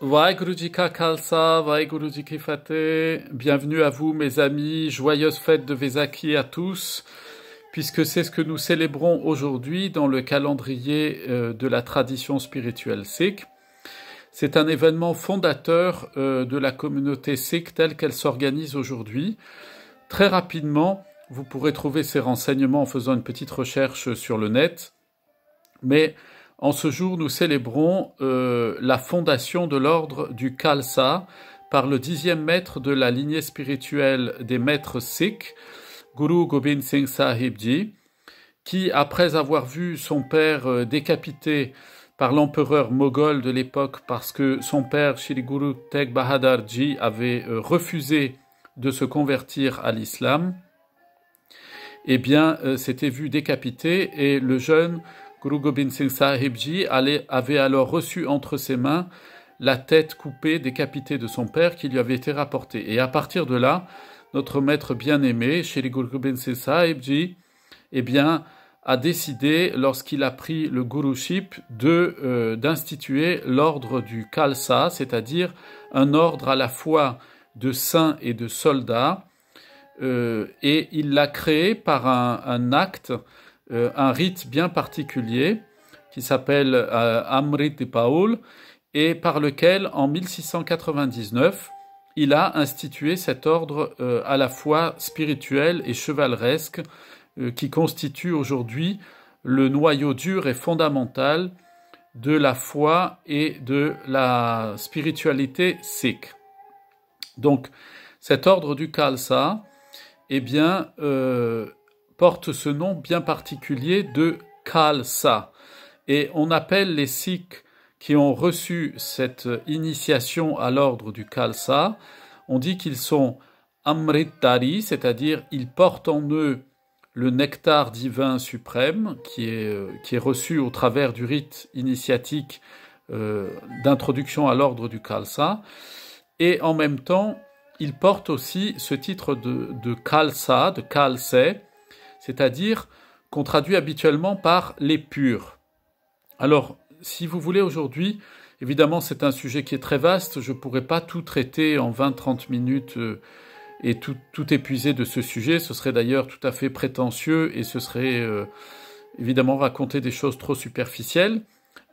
Vaheguruji Ka Khalsa, Vaheguruji Ki Fateh. Bienvenue à vous mes amis, joyeuse fête de Vaisakhi à tous, puisque c'est ce que nous célébrons aujourd'hui dans le calendrier de la tradition spirituelle sikh. C'est un événement fondateur de la communauté sikh telle qu'elle s'organise aujourd'hui. Très rapidement, vous pourrez trouver ces renseignements en faisant une petite recherche sur le net, mais en ce jour, nous célébrons la fondation de l'ordre du Khalsa par le 10e maître de la lignée spirituelle des maîtres sikhs, Guru Gobind Singh Sahib Ji, qui, après avoir vu son père décapité par l'empereur moghol de l'époque parce que son père, Shri Guru Tegh Bahadur Ji, avait refusé de se convertir à l'islam, eh bien, s'était vu décapité et le jeune Guru Gobind Singh Sahib Ji avait alors reçu entre ses mains la tête coupée, décapitée de son père qui lui avait été rapportée. Et à partir de là, notre maître bien-aimé, Shri Guru Gobind Singh Sahib Ji, eh bien, a décidé, lorsqu'il a pris le guruship, d'instituer l'ordre du Khalsa, c'est-à-dire un ordre à la fois de saints et de soldats, et il l'a créé par un acte, un rite bien particulier qui s'appelle Amrit Paul et par lequel, en 1699, il a institué cet ordre à la fois spirituel et chevaleresque qui constitue aujourd'hui le noyau dur et fondamental de la foi et de la spiritualité sikh. Donc, cet ordre du Khalsa, eh bien, porte ce nom bien particulier de Khalsa. Et on appelle les Sikhs qui ont reçu cette initiation à l'ordre du Khalsa, on dit qu'ils sont Amritdhari, c'est-à-dire ils portent en eux le nectar divin suprême qui est reçu au travers du rite initiatique d'introduction à l'ordre du Khalsa. Et en même temps, ils portent aussi ce titre de Khalsa, de Khalse, c'est-à-dire qu'on traduit habituellement par les purs. Alors, si vous voulez aujourd'hui, évidemment c'est un sujet qui est très vaste, je ne pourrais pas tout traiter en 20-30 minutes et tout épuiser de ce sujet, ce serait d'ailleurs tout à fait prétentieux et ce serait évidemment raconter des choses trop superficielles.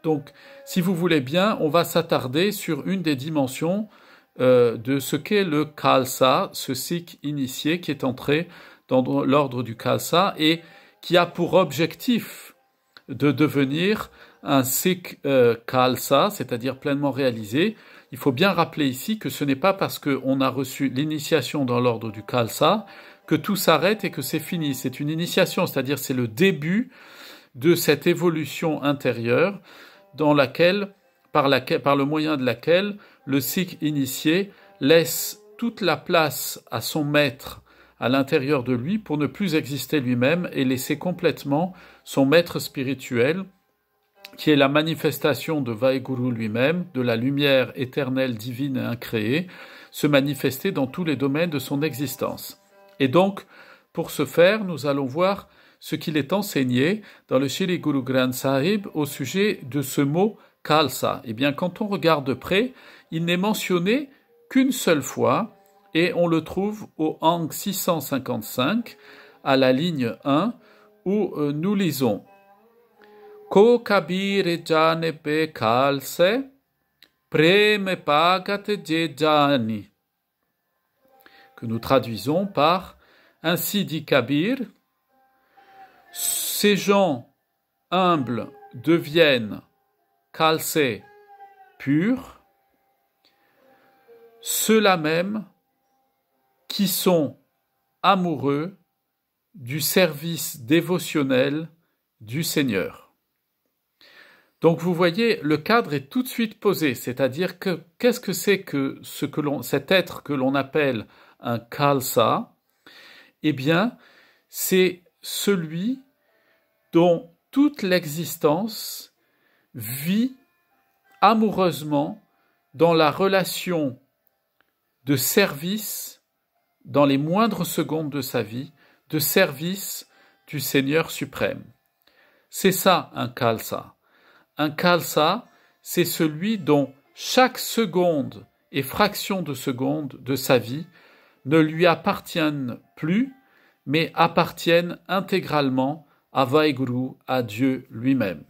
Donc, si vous voulez bien, on va s'attarder sur une des dimensions de ce qu'est le Khalsa, ce sikh initié qui est entré dans l'ordre du Khalsa et qui a pour objectif de devenir un sikh Khalsa, c'est-à-dire pleinement réalisé. Il faut bien rappeler ici que ce n'est pas parce qu'on a reçu l'initiation dans l'ordre du Khalsa que tout s'arrête et que c'est fini. C'est une initiation, c'est-à-dire c'est le début de cette évolution intérieure dans laquelle, par le moyen de laquelle le sikh initié laisse toute la place à son maître à l'intérieur de lui pour ne plus exister lui-même et laisser complètement son maître spirituel, qui est la manifestation de Vaheguru lui-même, de la lumière éternelle, divine et incréée, se manifester dans tous les domaines de son existence. Et donc, pour ce faire, nous allons voir ce qu'il est enseigné dans le Shri Guru Granth Sahib au sujet de ce mot Khalsa. Eh bien, quand on regarde de près, il n'est mentionné qu'une seule fois, et on le trouve au Ang 655, à la ligne 1, où nous lisons Ko kabir jane pe khalse, preme pagat je jani, que nous traduisons par Ainsi dit Kabir, ces gens humbles deviennent khalsés, purs, ceux-là même qui sont amoureux du service dévotionnel du Seigneur. Donc vous voyez, le cadre est tout de suite posé, c'est-à-dire que qu'est-ce que c'est que cet être que l'on appelle un Khalsa? Eh bien, c'est celui dont toute l'existence vit amoureusement dans la relation de service dans les moindres secondes de sa vie, de service du Seigneur suprême. C'est ça un Khalsa. Un Khalsa, c'est celui dont chaque seconde et fraction de seconde de sa vie ne lui appartiennent plus, mais appartiennent intégralement à Vaheguru, à Dieu lui-même.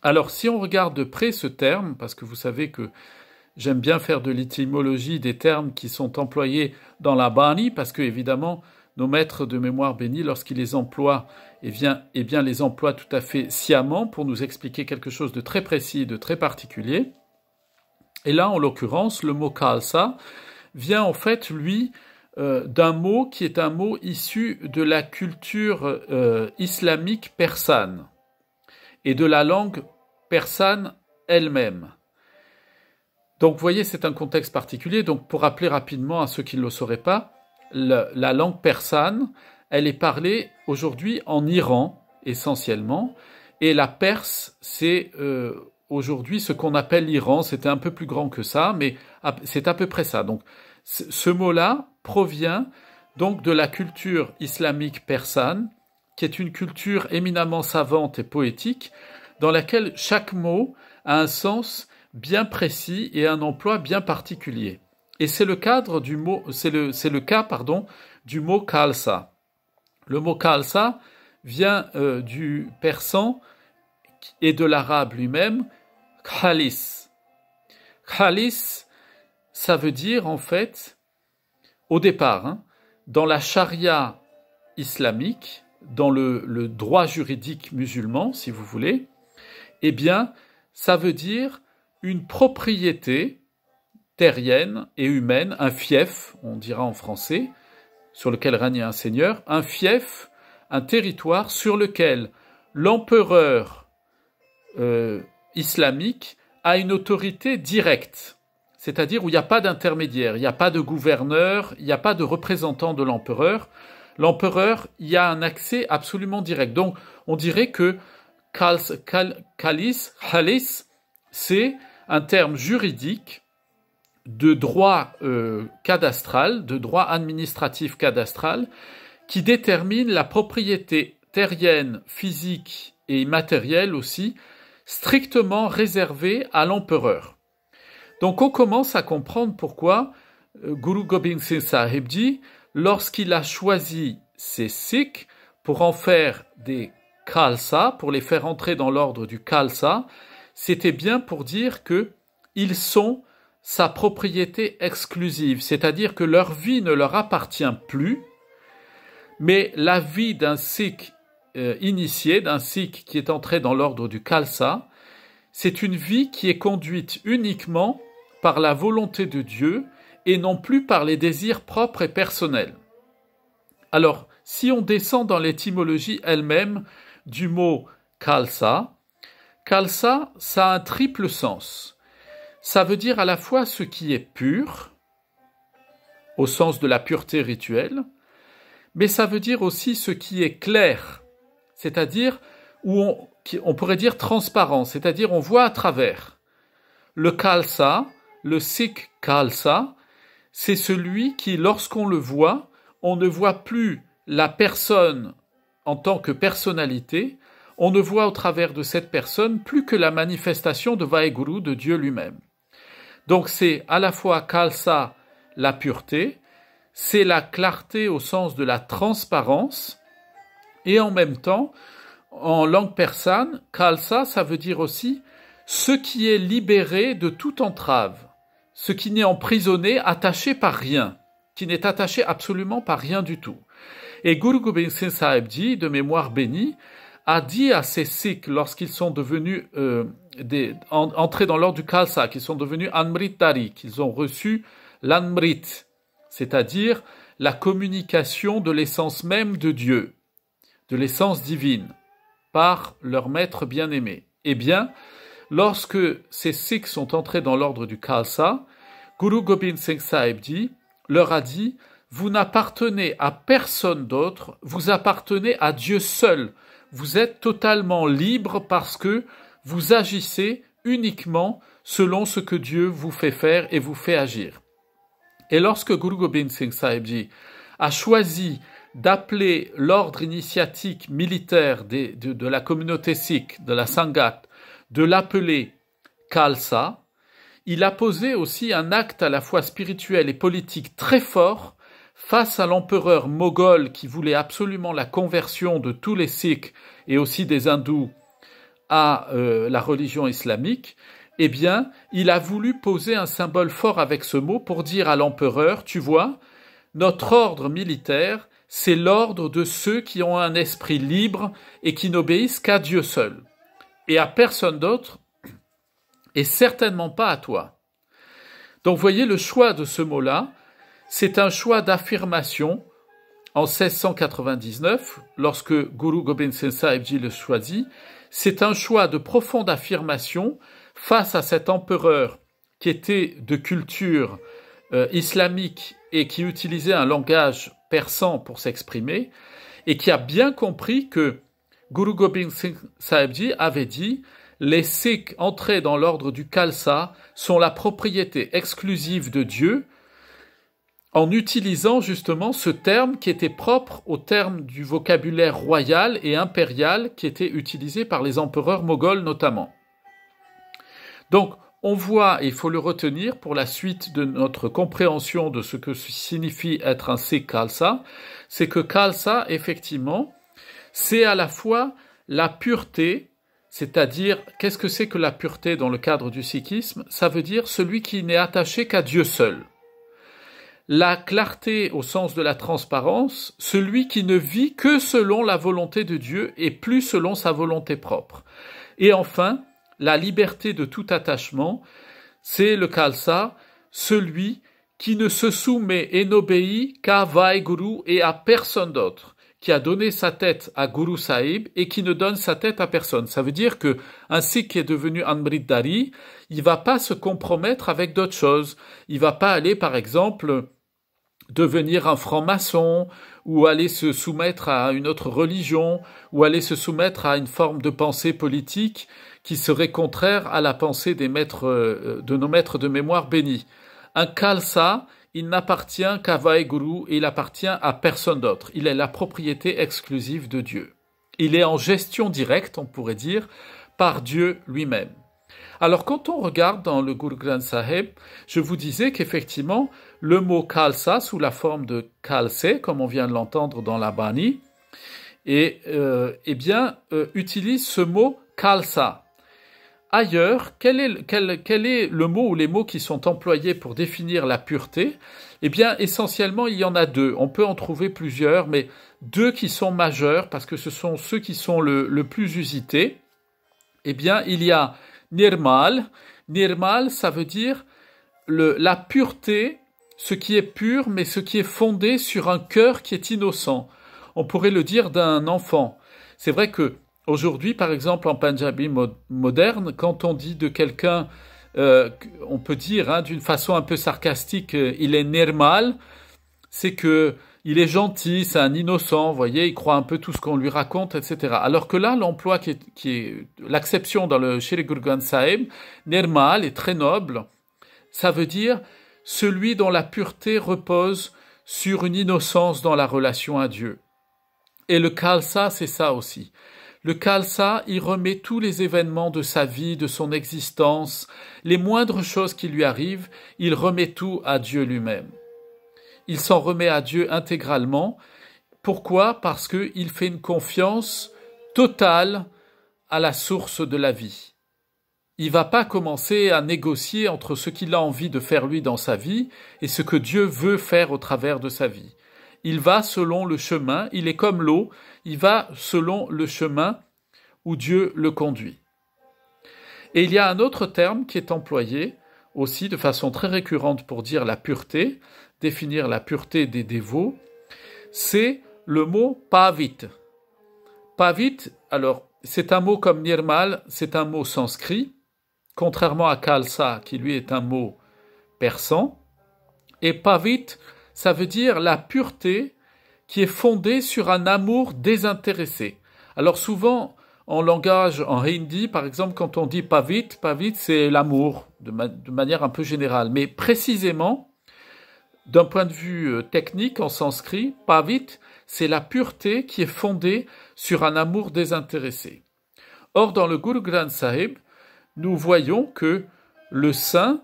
Alors, si on regarde de près ce terme, parce que vous savez que j'aime bien faire de l'étymologie des termes qui sont employés dans la Bani, parce que, évidemment, nos maîtres de mémoire bénis, lorsqu'ils les emploient, eh bien, les emploient tout à fait sciemment pour nous expliquer quelque chose de très précis, de très particulier. Et là, en l'occurrence, le mot Khalsa vient en fait, lui, d'un mot qui est un mot issu de la culture islamique persane et de la langue persane elle-même. Donc, vous voyez, c'est un contexte particulier. Donc, pour rappeler rapidement à ceux qui ne le sauraient pas, la langue persane, elle est parlée aujourd'hui en Iran, essentiellement, et la Perse, c'est aujourd'hui ce qu'on appelle l'Iran. C'était un peu plus grand que ça, mais c'est à peu près ça. Donc, ce mot-là provient donc de la culture islamique persane, qui est une culture éminemment savante et poétique, dans laquelle chaque mot a un sens bien précis et un emploi bien particulier. Et c'est le cadre du mot, c'est le cas, du mot Khalsa. Le mot Khalsa vient du persan et de l'arabe lui-même, khalis. Khalis, ça veut dire en fait, au départ, dans la charia islamique, dans le droit juridique musulman, si vous voulez, eh bien, ça veut dire une propriété terrienne et humaine, un fief, on dira en français, sur lequel règne un seigneur, un fief, un territoire sur lequel l'empereur islamique a une autorité directe, c'est-à-dire où il n'y a pas d'intermédiaire, il n'y a pas de gouverneur, il n'y a pas de représentant de l'empereur. L'empereur, il y a un accès absolument direct. Donc, on dirait que khalis, c'est un terme juridique de droit cadastral, de droit administratif cadastral, qui détermine la propriété terrienne, physique et immatérielle aussi, strictement réservée à l'empereur. Donc on commence à comprendre pourquoi Guru Gobind Singh Sahib Ji, lorsqu'il a choisi ses Sikhs pour en faire des Khalsa, pour les faire entrer dans l'ordre du Khalsa, c'était bien pour dire qu'ils sont sa propriété exclusive, c'est-à-dire que leur vie ne leur appartient plus, mais la vie d'un Sikh initié, d'un Sikh qui est entré dans l'ordre du Khalsa, c'est une vie qui est conduite uniquement par la volonté de Dieu et non plus par les désirs propres et personnels. Alors, si on descend dans l'étymologie elle-même du mot Khalsa, Khalsa, ça a un triple sens. Ça veut dire à la fois ce qui est pur, au sens de la pureté rituelle, mais ça veut dire aussi ce qui est clair, c'est-à-dire où on pourrait dire transparent, c'est-à-dire on voit à travers. Le Khalsa, le Sikh Khalsa, c'est celui qui, lorsqu'on le voit, on ne voit plus la personne en tant que personnalité, on ne voit au travers de cette personne plus que la manifestation de Vaheguru, de Dieu lui-même. Donc c'est à la fois Khalsa, la pureté, c'est la clarté au sens de la transparence, et en même temps, en langue persane, Khalsa, ça veut dire aussi ce qui est libéré de toute entrave, ce qui n'est emprisonné, attaché par rien, qui n'est attaché absolument par rien du tout. Et Guru Gobind Singh Sahib Ji, de mémoire bénie, a dit à ses Sikhs, lorsqu'ils sont devenus entrés dans l'ordre du Khalsa, qu'ils sont devenus Amritdhari, qu'ils ont reçu l'Amrit, c'est-à-dire la communication de l'essence même de Dieu, de l'essence divine, par leur maître bien-aimé. Eh bien, lorsque ces Sikhs sont entrés dans l'ordre du Khalsa, Guru Gobind Singh Sahib Ji leur a dit « Vous n'appartenez à personne d'autre, vous appartenez à Dieu seul. Vous êtes totalement libre parce que vous agissez uniquement selon ce que Dieu vous fait faire et vous fait agir. » Et lorsque Guru Gobind Singh Sahib Ji a choisi d'appeler l'ordre initiatique militaire de la communauté sikh, de la Sangat, de l'appeler Khalsa, il a posé aussi un acte à la fois spirituel et politique très fort face à l'empereur moghol qui voulait absolument la conversion de tous les Sikhs et aussi des hindous à la religion islamique. Eh bien, il a voulu poser un symbole fort avec ce mot pour dire à l'empereur, tu vois, notre ordre militaire, c'est l'ordre de ceux qui ont un esprit libre et qui n'obéissent qu'à Dieu seul, et à personne d'autre, et certainement pas à toi. Donc, vous voyez, le choix de ce mot-là, c'est un choix d'affirmation en 1699, lorsque Guru Gobind Singh Sahib Ji le choisit. C'est un choix de profonde affirmation face à cet empereur qui était de culture islamique et qui utilisait un langage persan pour s'exprimer, et qui a bien compris que Guru Gobind Singh Sahib Ji avait dit « Les Sikhs entrés dans l'ordre du Khalsa sont la propriété exclusive de Dieu », en utilisant justement ce terme qui était propre au terme du vocabulaire royal et impérial qui était utilisé par les empereurs moghols notamment. Donc, on voit, et il faut le retenir pour la suite de notre compréhension de ce que signifie être un Sikh Khalsa, c'est que Khalsa, effectivement, c'est à la fois la pureté, c'est-à-dire, qu'est-ce que c'est que la pureté dans le cadre du sikhisme? Ça veut dire celui qui n'est attaché qu'à Dieu seul. La clarté au sens de la transparence, celui qui ne vit que selon la volonté de Dieu et plus selon sa volonté propre. Et enfin, la liberté de tout attachement, c'est le Khalsa, celui qui ne se soumet et n'obéit qu'à Vaheguru et à personne d'autre, qui a donné sa tête à Guru Sahib et qui ne donne sa tête à personne. Ça veut dire que un Sikh qui est devenu Amritdhari, il va pas se compromettre avec d'autres choses. Il va pas aller, par exemple, devenir un franc-maçon, ou aller se soumettre à une autre religion, ou aller se soumettre à une forme de pensée politique qui serait contraire à la pensée des maîtres, de nos maîtres de mémoire bénis. Un Khalsa, il n'appartient qu'à Vaheguru et il appartient à personne d'autre. Il est la propriété exclusive de Dieu. Il est en gestion directe, on pourrait dire, par Dieu lui-même. Alors, quand on regarde dans le Guru Granth Sahib, je vous disais qu'effectivement, le mot Khalsa, sous la forme de Khalse, comme on vient de l'entendre dans la Bani, utilise ce mot Khalsa. Ailleurs, quel est le mot ou les mots qui sont employés pour définir la pureté? Eh bien, essentiellement, il y en a deux. On peut en trouver plusieurs, mais deux qui sont majeurs, parce que ce sont ceux qui sont le plus usités. Eh bien, il y a Nirmal. Nirmal, ça veut dire la pureté, ce qui est pur, mais ce qui est fondé sur un cœur qui est innocent. On pourrait le dire d'un enfant. C'est vrai que aujourd'hui, par exemple, en Punjabi moderne, quand on dit de quelqu'un, on peut dire d'une façon un peu sarcastique, il est nirmal, c'est que il est gentil, c'est un innocent, vous voyez, il croit un peu tout ce qu'on lui raconte, etc. Alors que là, l'emploi qui est l'acception dans le Shri Guru Granth Sahib, nirmal est très noble, ça veut dire celui dont la pureté repose sur une innocence dans la relation à Dieu. Et le Khalsa, c'est ça aussi. Le Khalsa, il remet tous les événements de sa vie, de son existence, les moindres choses qui lui arrivent, il remet tout à Dieu lui-même. Il s'en remet à Dieu intégralement. Pourquoi? Parce qu'il fait une confiance totale à la source de la vie. Il va pas commencer à négocier entre ce qu'il a envie de faire lui dans sa vie et ce que Dieu veut faire au travers de sa vie. Il va selon le chemin, il est comme l'eau, il va selon le chemin où Dieu le conduit. Et il y a un autre terme qui est employé aussi de façon très récurrente pour dire la pureté, définir la pureté des dévots, c'est le mot pavit. Pavit, alors, c'est un mot comme nirmal, c'est un mot sanskrit, contrairement à Khalsa, qui lui est un mot persan. Et pavit, ça veut dire la pureté qui est fondée sur un amour désintéressé. Alors souvent, en langage, en hindi, par exemple, quand on dit pavit, pavit c'est l'amour, de manière un peu générale. Mais précisément, d'un point de vue technique, en sanskrit, pavit, c'est la pureté qui est fondée sur un amour désintéressé. Or, dans le Guru Granth Sahib, nous voyons que le saint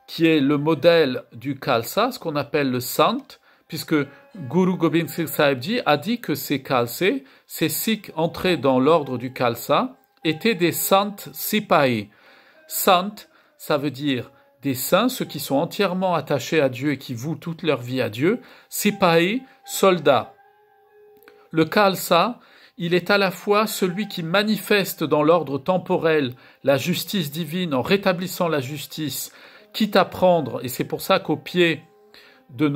qui est le modèle du Khalsa, ce qu'on appelle le Sant, puisque Guru Gobind Singh Sahib Ji a dit que ces Khalsés, ces Sikhs entrés dans l'ordre du Khalsa, étaient des Sant Sipahi. Sant, ça veut dire des saints, ceux qui sont entièrement attachés à Dieu et qui vouent toute leur vie à Dieu. Sipahi, soldats. Le Khalsa, il est à la fois celui qui manifeste dans l'ordre temporel la justice divine en rétablissant la justice, quitte à prendre, et c'est pour ça qu'au pied de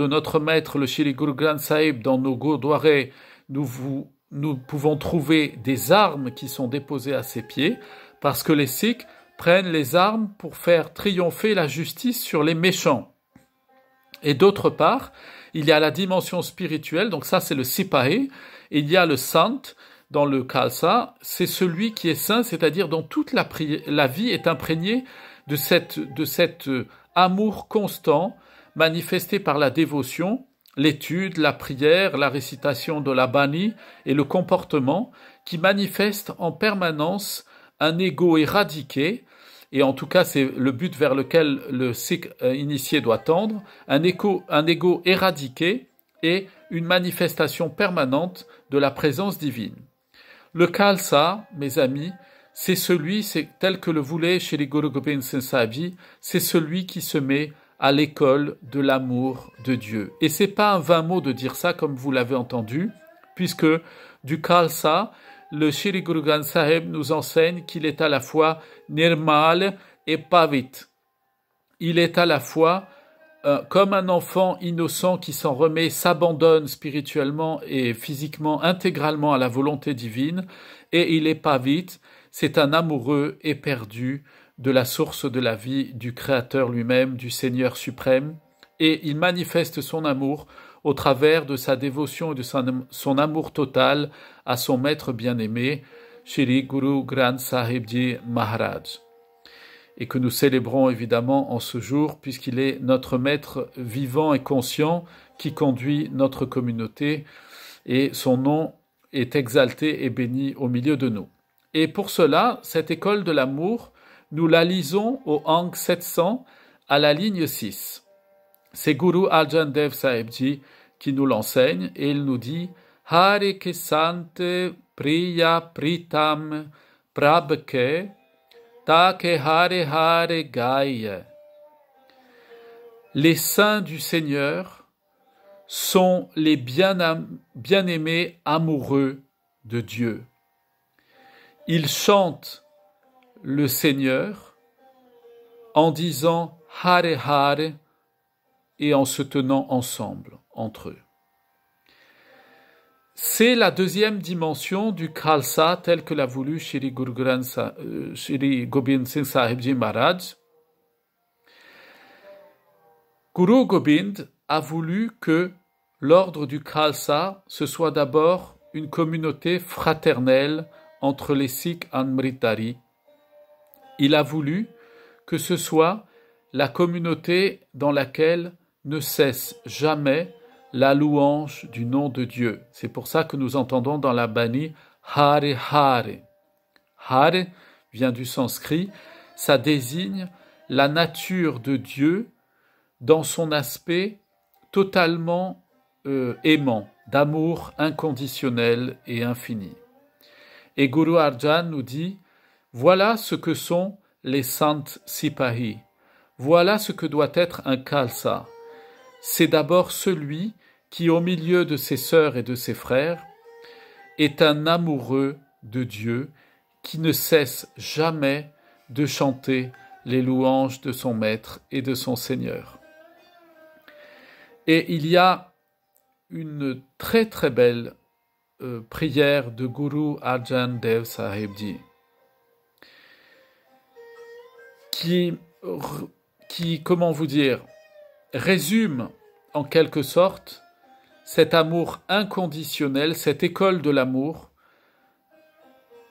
notre maître, le Shri Guru Granth Sahib, dans nos gurdwaras, nous pouvons trouver des armes qui sont déposées à ses pieds, parce que les Sikhs prennent les armes pour faire triompher la justice sur les méchants. Et d'autre part, il y a la dimension spirituelle, donc ça c'est le Sipahi, et il y a le Sant dans le Khalsa, c'est celui qui est saint, c'est-à-dire dont toute la vie est imprégnée de cet amour constant manifesté par la dévotion, l'étude, la prière, la récitation de la Bani et le comportement qui manifestent en permanence un ego éradiqué, et en tout cas c'est le but vers lequel le Sikh initié doit tendre, un ego éradiqué et une manifestation permanente de la présence divine. Le Khalsa, mes amis, c'est tel que le voulait Shri Guru Gobind Singh Sahib Ji, c'est celui qui se met à l'école de l'amour de Dieu. Et c'est pas un vain mot de dire ça comme vous l'avez entendu, puisque du Khalsa, le Shri Guru Granth Sahib nous enseigne qu'il est à la fois nirmal et pavit. Il est à la fois comme un enfant innocent qui s'en remet, s'abandonne spirituellement et physiquement intégralement à la volonté divine, et il est pavit, c'est un amoureux éperdu de la source de la vie, du Créateur lui-même, du Seigneur suprême, et il manifeste son amour au travers de sa dévotion et de son amour total à son maître bien-aimé, Shri Guru Granth Sahib Ji Maharaj, et que nous célébrons évidemment en ce jour, puisqu'il est notre maître vivant et conscient qui conduit notre communauté, et son nom est exalté et béni au milieu de nous. Et pour cela, cette école de l'amour, nous la lisons au Ang 700 à la ligne 6. C'est Guru Arjan Dev Sahib Ji qui nous l'enseigne, et il nous dit « Hare Kisante Priya Pritam Prabhke Take Hare Hare Gaye » Les saints du Seigneur sont les bien-aimés amoureux de Dieu. Ils chantent le Seigneur en disant Hare Hare et en se tenant ensemble, entre eux. C'est la deuxième dimension du Khalsa tel que l'a voulu Shri Gobind Singh Sahib Ji Maharaj. Guru Gobind a voulu que l'ordre du Khalsa, ce soit d'abord une communauté fraternelle entre les Sikhs Amritdhari. Il a voulu que ce soit la communauté dans laquelle ne cesse jamais la louange du nom de Dieu. C'est pour ça que nous entendons dans la Bani Hare Hare. Hare vient du sanskrit, ça désigne la nature de Dieu dans son aspect totalement aimant, d'amour inconditionnel et infini. Et Guru Arjan nous dit, voilà ce que sont les Sant Sipahi, voilà ce que doit être un Khalsa. C'est d'abord celui qui, au milieu de ses sœurs et de ses frères, est un amoureux de Dieu qui ne cesse jamais de chanter les louanges de son Maître et de son Seigneur. Et il y a une très très belle prière de Guru Arjan Dev Sahib Ji qui, comment vous dire, résume en quelque sorte cet amour inconditionnel, cette école de l'amour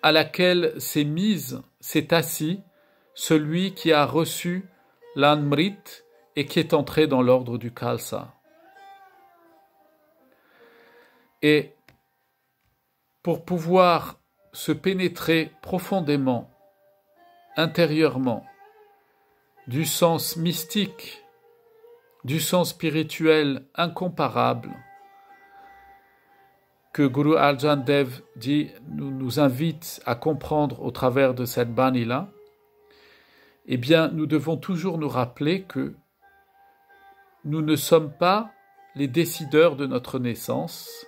à laquelle s'est assis celui qui a reçu l'Amrit et qui est entré dans l'ordre du Khalsa. Et pour pouvoir se pénétrer profondément, intérieurement, du sens mystique, du sens spirituel incomparable que Guru Arjan Dev nous invite à comprendre au travers de cette Bani-là, eh bien, nous devons toujours nous rappeler que nous ne sommes pas les décideurs de notre naissance,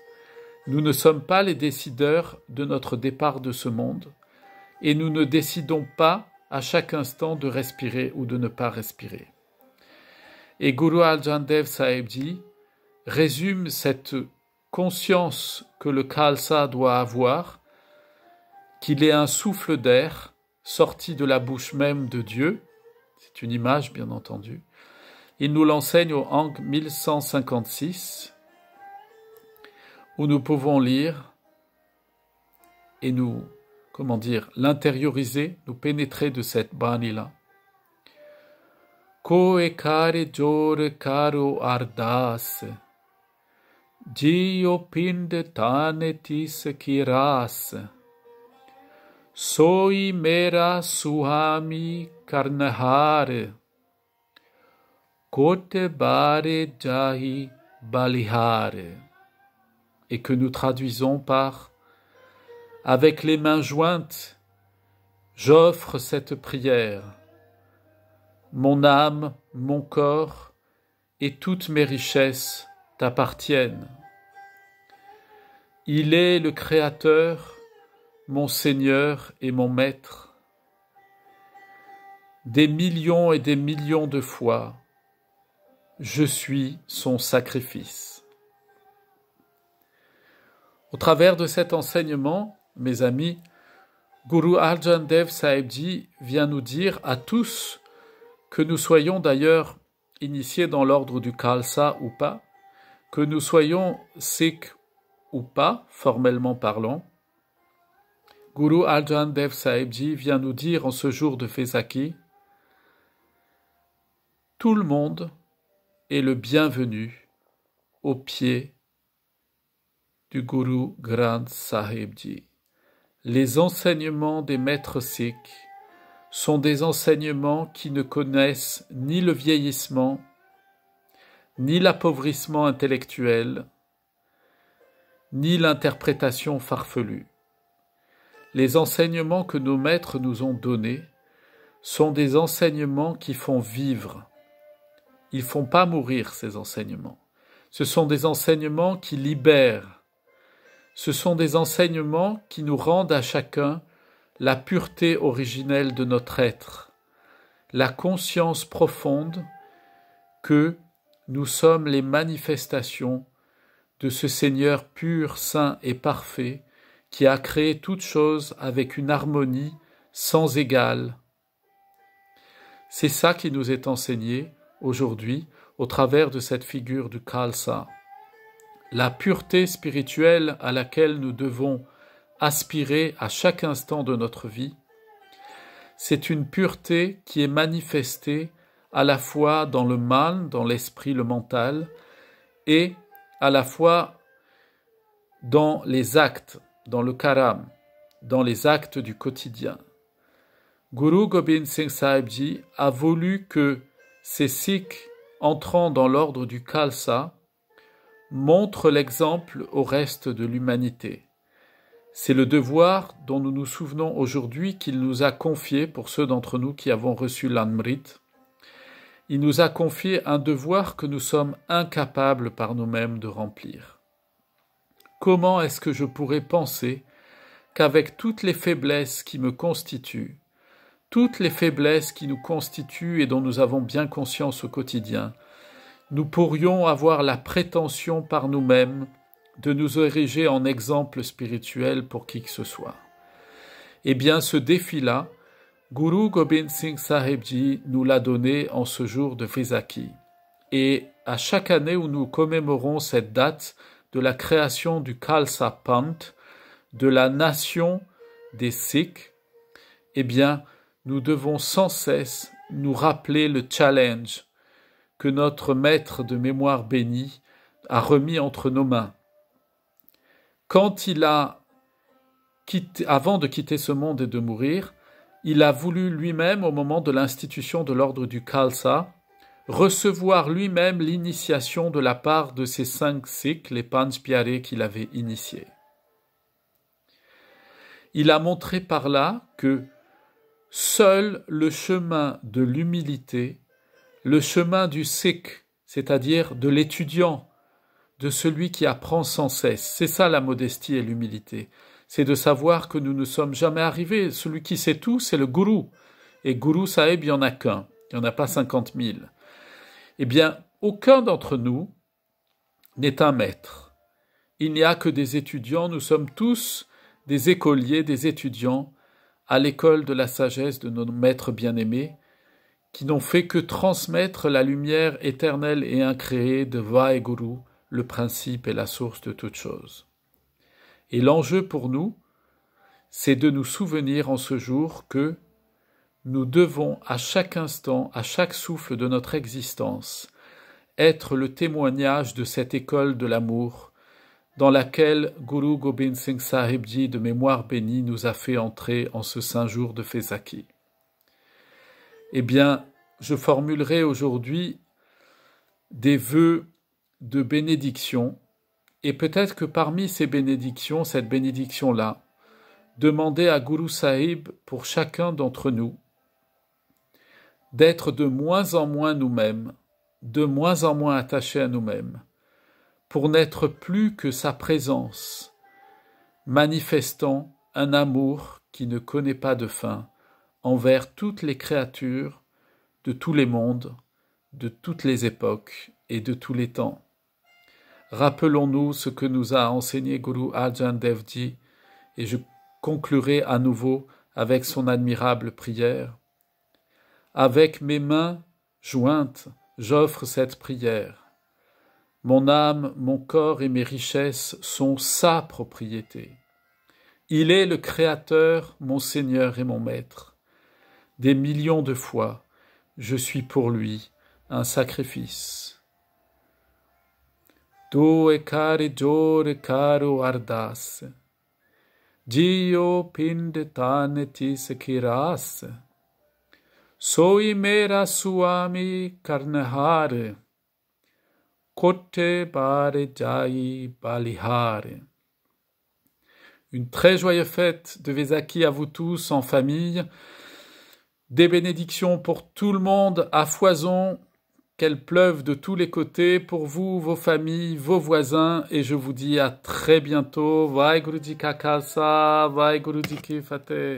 nous ne sommes pas les décideurs de notre départ de ce monde, et nous ne décidons pas à chaque instant de respirer ou de ne pas respirer. Et Guru Arjan Dev Sahib Ji résume cette conscience que le Khalsa doit avoir, qu'il est un souffle d'air sorti de la bouche même de Dieu, c'est une image bien entendu. Il nous l'enseigne au Ang 1156, où nous pouvons lire et nous, l'intérioriser, nous pénétrer de cette Bani-là. Ko ekare jor karo ardas, Jio pinde tane tis kiras, Soi mera suhami karnahare, Kote bare jahi balihare. Et que nous traduisons par « Avec les mains jointes, j'offre cette prière. Mon âme, mon corps et toutes mes richesses t'appartiennent. Il est le Créateur, mon Seigneur et mon Maître. Des millions et des millions de fois, je suis son sacrifice. » Au travers de cet enseignement, mes amis, Guru Arjan Dev Sahib Ji vient nous dire à tous, que nous soyons d'ailleurs initiés dans l'ordre du Khalsa ou pas, que nous soyons Sikhs ou pas, formellement parlant, Guru Arjan Dev Sahib Ji vient nous dire en ce jour de Vaisakhi, tout le monde est le bienvenu au pied du Guru Granth Sahib Ji. Les enseignements des maîtres sikhs sont des enseignements qui ne connaissent ni le vieillissement, ni l'appauvrissement intellectuel, ni l'interprétation farfelue. Les enseignements que nos maîtres nous ont donnés sont des enseignements qui font vivre. Ils ne font pas mourir, ces enseignements. Ce sont des enseignements qui libèrent. Ce sont des enseignements qui nous rendent à chacun la pureté originelle de notre être, la conscience profonde que nous sommes les manifestations de ce Seigneur pur, saint et parfait qui a créé toutes choses avec une harmonie sans égale. C'est ça qui nous est enseigné aujourd'hui au travers de cette figure du Khalsa. La pureté spirituelle à laquelle nous devons aspirer à chaque instant de notre vie, c'est une pureté qui est manifestée à la fois dans le man, dans l'esprit, le mental, et à la fois dans les actes, dans le karam, dans les actes du quotidien. Guru Gobind Singh Sahib Ji a voulu que ces Sikhs entrant dans l'ordre du Khalsa montrent l'exemple au reste de l'humanité. C'est le devoir dont nous nous souvenons aujourd'hui qu'il nous a confié pour ceux d'entre nous qui avons reçu l'Amrit. Il nous a confié un devoir que nous sommes incapables par nous-mêmes de remplir. Comment est-ce que je pourrais penser qu'avec toutes les faiblesses qui me constituent, toutes les faiblesses qui nous constituent et dont nous avons bien conscience au quotidien, nous pourrions avoir la prétention par nous-mêmes de nous ériger en exemple spirituel pour qui que ce soit. Eh bien, ce défi-là, Guru Gobind Singh Sahib Ji nous l'a donné en ce jour de Vaisakhi. Et à chaque année où nous commémorons cette date de la création du Khalsa Panth, de la nation des Sikhs, eh bien, nous devons sans cesse nous rappeler le challenge que notre maître de mémoire béni a remis entre nos mains. Quand il a quitté, avant de quitter ce monde et de mourir, il a voulu lui-même, au moment de l'institution de l'ordre du Khalsa, recevoir lui-même l'initiation de la part de ces 5 Sikhs, les Panch Pyare qu'il avait initiés. Il a montré par là que seul le chemin de l'humilité, le chemin du Sikh, c'est-à-dire de l'étudiant, de celui qui apprend sans cesse, c'est ça la modestie et l'humilité. C'est de savoir que nous ne sommes jamais arrivés. Celui qui sait tout, c'est le gourou. Et gourou Sahib, il n'y en a qu'un. Il n'y en a pas 50 000. Eh bien, aucun d'entre nous n'est un maître. Il n'y a que des étudiants. Nous sommes tous des écoliers, des étudiants à l'école de la sagesse de nos maîtres bien-aimés, qui n'ont fait que transmettre la lumière éternelle et incréée de Vaheguru, le principe et la source de toute chose. Et l'enjeu pour nous, c'est de nous souvenir en ce jour que nous devons à chaque instant, à chaque souffle de notre existence, être le témoignage de cette école de l'amour dans laquelle Guru Gobind Singh Sahib Ji de mémoire bénie nous a fait entrer en ce saint jour de Vaisakhi. Eh bien, je formulerai aujourd'hui des vœux de bénédiction. Et peut-être que parmi ces bénédictions, cette bénédiction-là, demandez à Guru Sahib pour chacun d'entre nous d'être de moins en moins nous-mêmes, de moins en moins attachés à nous-mêmes, pour n'être plus que sa présence, manifestant un amour qui ne connaît pas de fin envers toutes les créatures de tous les mondes, de toutes les époques et de tous les temps. Rappelons-nous ce que nous a enseigné Guru Arjan Dev Ji, et je conclurai à nouveau avec son admirable prière. Avec mes mains jointes, j'offre cette prière. Mon âme, mon corps et mes richesses sont sa propriété. Il est le Créateur, mon Seigneur et mon Maître. Des millions de fois, je suis pour lui un sacrifice. Do ekare jore karo ardas, Jio pind taneti sekiras, Soi mera suami karnahare, Kote bare jai balihare. Une très joyeuse fête de Vaisakhi à vous tous en famille. Des bénédictions pour tout le monde à foison, qu'elles pleuvent de tous les côtés pour vous, vos familles, vos voisins, et je vous dis à très bientôt. Vaheguru Ji Ka Khalsa, Vaheguru Ji Ki Fateh.